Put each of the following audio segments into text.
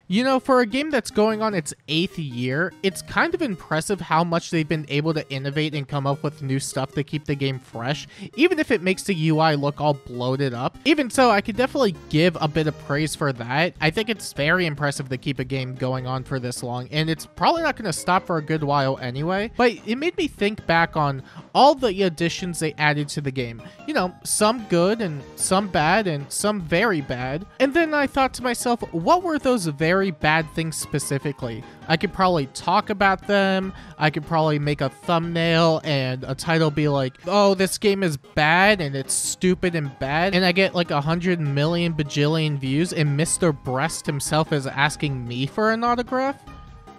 You know, for a game that's going on its 8th year, it's kind of impressive how much they've been able to innovate and come up with new stuff to keep the game fresh, even if it makes the UI look all bloated up. Even so, I could definitely give a bit of praise for that. I think it's very impressive to keep a game going on for this long, and it's probably not going to stop for a good while anyway, but it made me think back on all the additions they added to the game. You know, some good and some bad and some very bad. And then I thought to myself, what were those very bad things specifically? I could probably talk about them. I could probably make a thumbnail and a title be like, oh, this game is bad and it's stupid and bad. And I get like 100 million bajillion views and Mr. Breast himself is asking me for an autograph.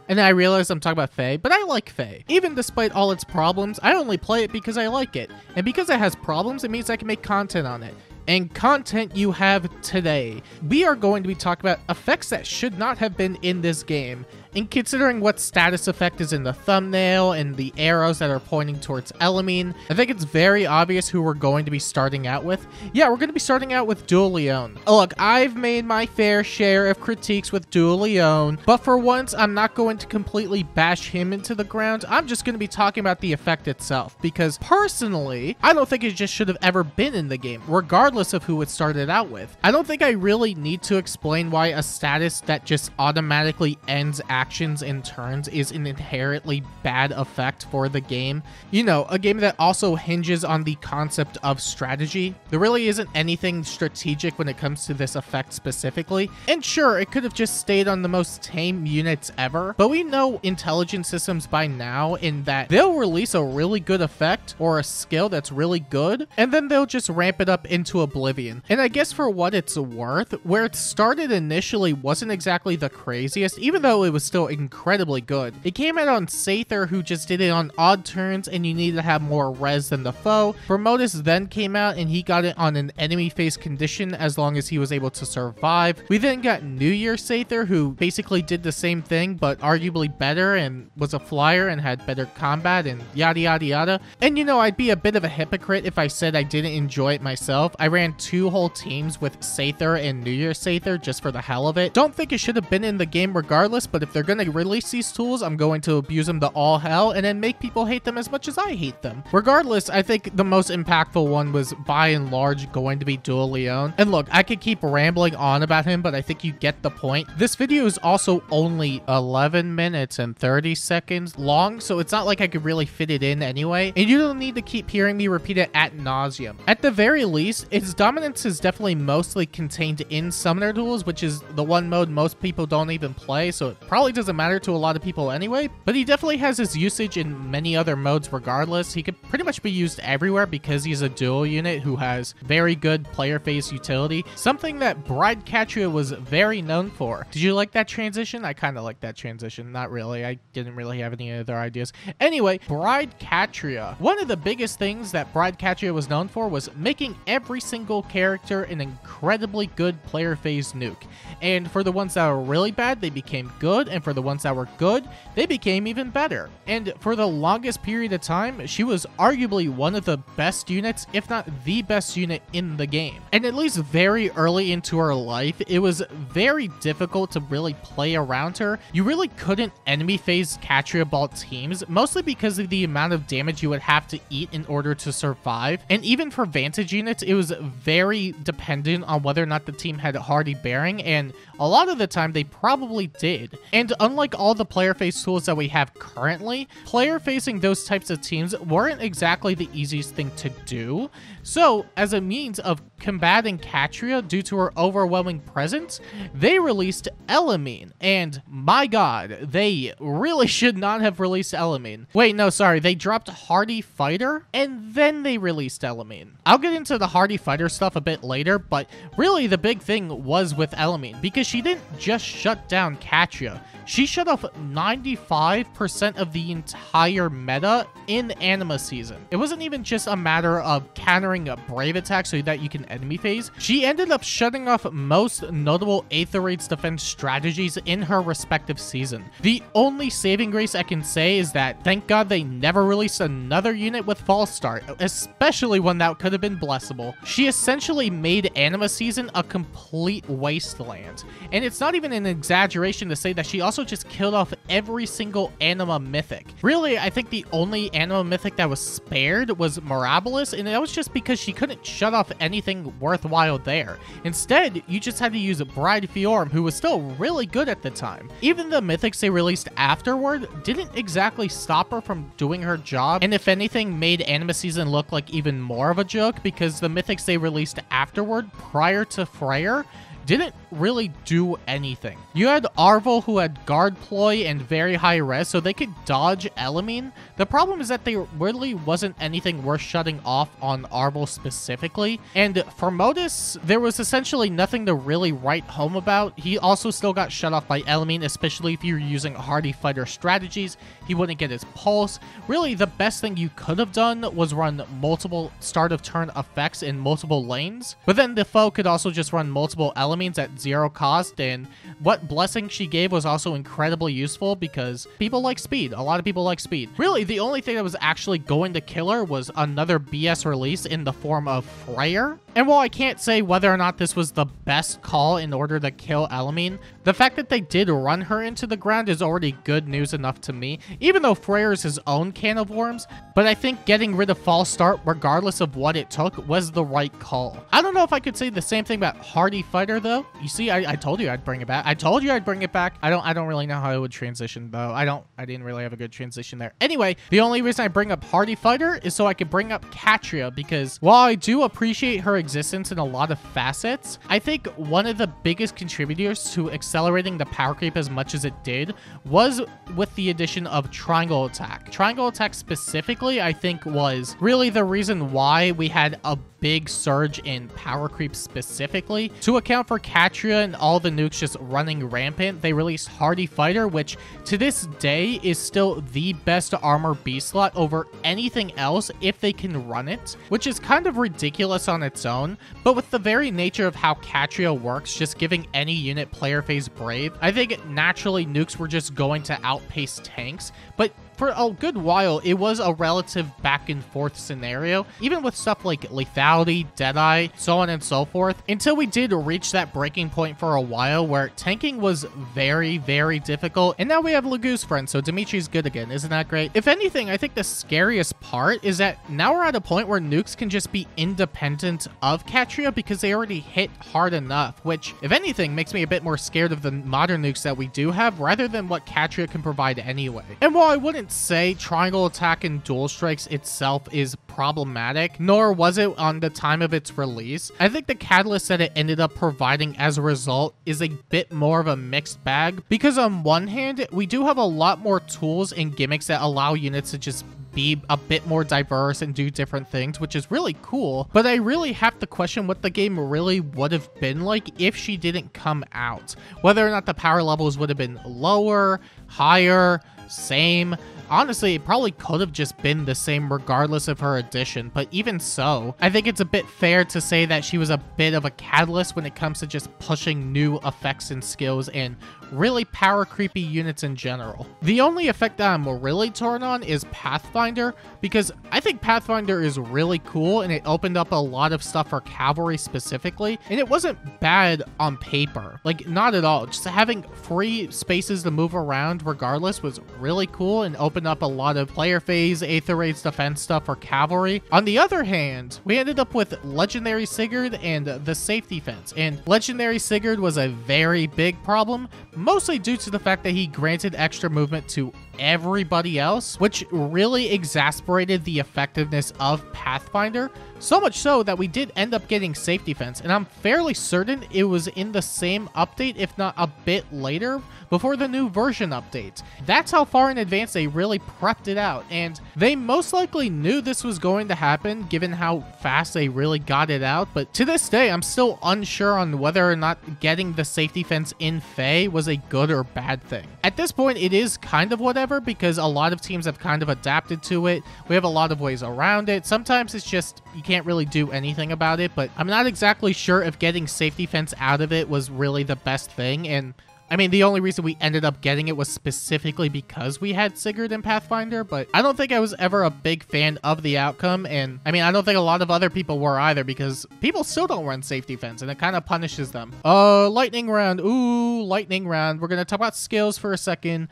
And then I realized I'm talking about FEH, but I like FEH. Even despite all its problems, I only play it because I like it. And because it has problems, it means I can make content on it. And content you have today. We are going to be talking about effects that should not have been in this game. And considering what status effect is in the thumbnail and the arrows that are pointing towards Elamine, I think it's very obvious who we're going to be starting out with. Yeah, we're going to be starting out with Deltarune. Look, I've made my fair share of critiques with Deltarune, but for once, I'm not going to completely bash him into the ground. I'm just going to be talking about the effect itself, because personally, I don't think it just should have ever been in the game, regardless of who it started out with. I don't think I really need to explain why a status that just automatically ends actions and turns is an inherently bad effect for the game. You know, a game that also hinges on the concept of strategy. There really isn't anything strategic when it comes to this effect specifically. And sure, it could have just stayed on the most tame units ever, but we know intelligent systems by now in that they'll release a really good effect or a skill that's really good, and then they'll just ramp it up into oblivion. And I guess for what it's worth, where it started initially wasn't exactly the craziest, even though it was still incredibly good. It came out on Sather, who just did it on odd turns and you need to have more res than the foe. Formotus then came out and he got it on an enemy face condition as long as he was able to survive. We then got New Year Sather, who basically did the same thing but arguably better and was a flyer and had better combat and yada yada yada. And you know, I'd be a bit of a hypocrite if I said I didn't enjoy it myself. I ran 2 whole teams with Sather and New Year Sather just for the hell of it. Don't think it should have been in the game regardless, but if they're going to release these tools, I'm going to abuse them to all hell and then make people hate them as much as I hate them. Regardless, I think the most impactful one was by and large going to be Deltarune. And look, I could keep rambling on about him, but I think you get the point. This video is also only 11 minutes and 30 seconds long, so it's not like I could really fit it in anyway. And you don't need to keep hearing me repeat it ad nauseum. At the very least, its dominance is definitely mostly contained in Summoner Duels, which is the one mode most people don't even play, so it probably doesn't matter to a lot of people anyway, but he definitely has his usage in many other modes regardless. He could pretty much be used everywhere because he's a dual unit who has very good player phase utility, something that Bride Catria was very known for. Did you like that transition? I kind of like that transition. Not really. I didn't really have any other ideas. Anyway, Bride Catria. One of the biggest things that Bride Catria was known for was making every single character an incredibly good player phase nuke. And for the ones that were really bad, they became good, and for the ones that were good, they became even better. And for the longest period of time, she was arguably one of the best units, if not the best unit in the game. And at least very early into her life, it was very difficult to really play around her. You really couldn't enemy phase Catria Ball teams, mostly because of the amount of damage you would have to eat in order to survive. And even for Vantage units, it was very dependent on whether or not the team had Hardy Bearing, and a lot of the time they probably did. And unlike all the player face tools that we have currently, player facing those types of teams weren't exactly the easiest thing to do. So as a means of combating Catria due to her overwhelming presence, they released Elamine. And my god, they really should not have released Elamine. Wait, no, sorry, they dropped Hardy Fighter and then they released Elamine. I'll get into the Hardy Fighter stuff a bit later, but really the big thing was with Elamine, because she didn't just shut down Catria. She shut off 95% of the entire meta in Anima Season. It wasn't even just a matter of countering a Brave attack so that you can enemy phase. She ended up shutting off most notable Aether Raid's defense strategies in her respective season. The only saving grace I can say is that thank god they never released another unit with False Start, especially one that could have been blessable. she essentially made Anima Season a complete wasteland. And it's not even an exaggeration to say that she also just killed off every single Anima Mythic. Really, I think the only Anima Mythic that was spared was Mirabilis, and that was just because she couldn't shut off anything worthwhile there. Instead, you just had to use Bride Fiorum, who was still really good at the time. Even the Mythics they released afterward didn't exactly stop her from doing her job, and if anything, made Anima Season look like even more of a joke, because the Mythics they released afterward, prior to Freyr, didn't really do anything. You had Arvel, who had Guard Ploy and very high res, so they could dodge Elamine. The problem is that there really wasn't anything worth shutting off on Arvel specifically, and for Modus, there was essentially nothing to really write home about. He also still got shut off by Elamine, especially if you were using hardy fighter strategies. He wouldn't get his pulse. Really, the best thing you could have done was run multiple start of turn effects in multiple lanes, but then the foe could also just run multiple Elamines at 0 cost, and what blessing she gave was also incredibly useful because people like speed. A lot of people like speed. Really, the only thing that was actually going to kill her was another BS release in the form of Freyr. And while I can't say whether or not this was the best call in order to kill Elamine, the fact that they did run her into the ground is already good news enough to me, even though Freyr is his own can of worms. But I think getting rid of False Start, regardless of what it took, was the right call. I don't know if I could say the same thing about Hardy Fighter, though. You see, I told you I'd bring it back. I told you I'd bring it back. I don't really know how I would transition, though. I didn't really have a good transition there. Anyway, the only reason I bring up Hardy Fighter is so I could bring up Catria, because while I do appreciate her existence in a lot of facets, I think one of the biggest contributors to accelerating the power creep as much as it did was with the addition of Triangle Attack. Triangle Attack specifically, I think, was really the reason why we had a big surge in power creep specifically. To account for Catria and all the nukes just running rampant, they released Hardy Fighter, which to this day is still the best armor B slot over anything else if they can run it, which is kind of ridiculous on its own, but with the very nature of how Catria works, just giving any unit player phase Brave, I think naturally nukes were just going to outpace tanks, but for a good while, it was a relative back and forth scenario, even with stuff like Lethality, Deadeye, so on and so forth, until we did reach that breaking point for a while where tanking was very, very difficult, and now we have Lagoose Friend, so Dimitri's good again. Isn't that great? If anything, I think the scariest part is that now we're at a point where nukes can just be independent of Catria because they already hit hard enough, which, if anything, makes me a bit more scared of the modern nukes that we do have rather than what Catria can provide anyway. And while I wouldn't say Triangle Attack and Dual Strikes itself is problematic, nor was it on the time of its release, I think the catalyst that it ended up providing as a result is a bit more of a mixed bag, because on one hand, we do have a lot more tools and gimmicks that allow units to just be a bit more diverse and do different things, which is really cool, but I really have to question what the game really would have been like if she didn't come out. Whether or not the power levels would have been lower, higher, same. Honestly, it probably could have just been the same regardless of her addition, but even so, I think it's a bit fair to say that she was a bit of a catalyst when it comes to just pushing new effects and skills and really power creepy units in general. The only effect that I'm really torn on is Pathfinder, because I think Pathfinder is really cool and it opened up a lot of stuff for cavalry specifically, and it wasn't bad on paper. Like, not at all. Just having free spaces to move around regardless was really cool and opened up a lot of player phase, Aether Raids defense stuff for cavalry. On the other hand, we ended up with Legendary Sigurd and the safety fence, and Legendary Sigurd was a very big problem, mostly due to the fact that he granted extra movement to everybody else, which really exasperated the effectiveness of Pathfinder, so much so that we did end up getting safety fence, and I'm fairly certain it was in the same update, if not a bit later, before the new version update. That's how far in advance they really prepped it out, and they most likely knew this was going to happen given how fast they really got it out, but to this day I'm still unsure on whether or not getting the safety fence in FEH was a good or bad thing. At this point it is kind of whatever, because a lot of teams have kind of adapted to it. We have a lot of ways around it. Sometimes it's just you can't really do anything about it, but I'm not exactly sure if getting safety fence out of it was really the best thing, and I mean, the only reason we ended up getting it was specifically because we had Sigurd and Pathfinder, but I don't think I was ever a big fan of the outcome, and I mean, I don't think a lot of other people were either, because people still don't run safe defense, and it kind of punishes them. Lightning round. Ooh, lightning round. We're gonna talk about skills for a second.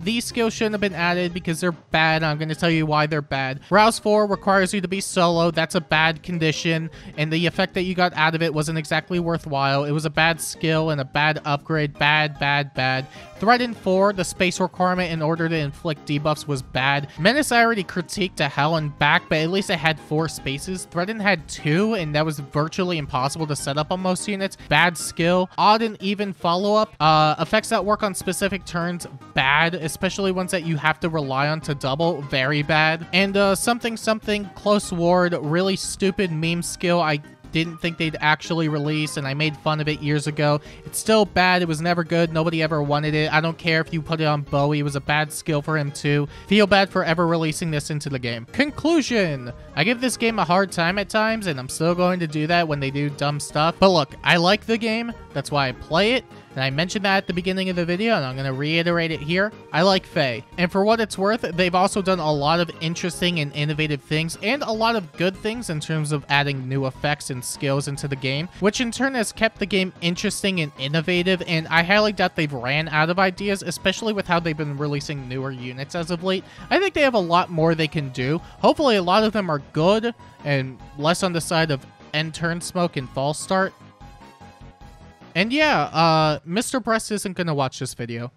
These skills shouldn't have been added because they're bad. I'm gonna tell you why they're bad. Rouse 4 requires you to be solo. That's a bad condition, and the effect that you got out of it wasn't exactly worthwhile. It was a bad skill and a bad upgrade. Bad. Threaten 4, the space requirement in order to inflict debuffs was bad. Menace I already critiqued to hell and back, but at least it had 4 spaces. Threaten had 2, and that was virtually impossible to set up on most units. Bad skill. Odd and even follow-up. Effects that work on specific turns, bad, especially ones that you have to rely on to double, very bad. And something close ward, really stupid meme skill I didn't think they'd actually release, and I made fun of it years ago. It's still bad. It was never good. Nobody ever wanted it. I don't care if you put it on Bowie. It was a bad skill for him too. Feel bad for ever releasing this into the game. Conclusion. I give this game a hard time at times, and I'm still going to do that when they do dumb stuff. But look, I like the game. That's why I play it. And I mentioned that at the beginning of the video, and I'm going to reiterate it here. I like FEH. And for what it's worth, they've also done a lot of interesting and innovative things, and a lot of good things in terms of adding new effects and skills into the game, which in turn has kept the game interesting and innovative, and I highly doubt they've ran out of ideas, especially with how they've been releasing newer units as of late. I think they have a lot more they can do. Hopefully a lot of them are good, and less on the side of end turn smoke and false start. And yeah, Mr. Breast isn't gonna watch this video.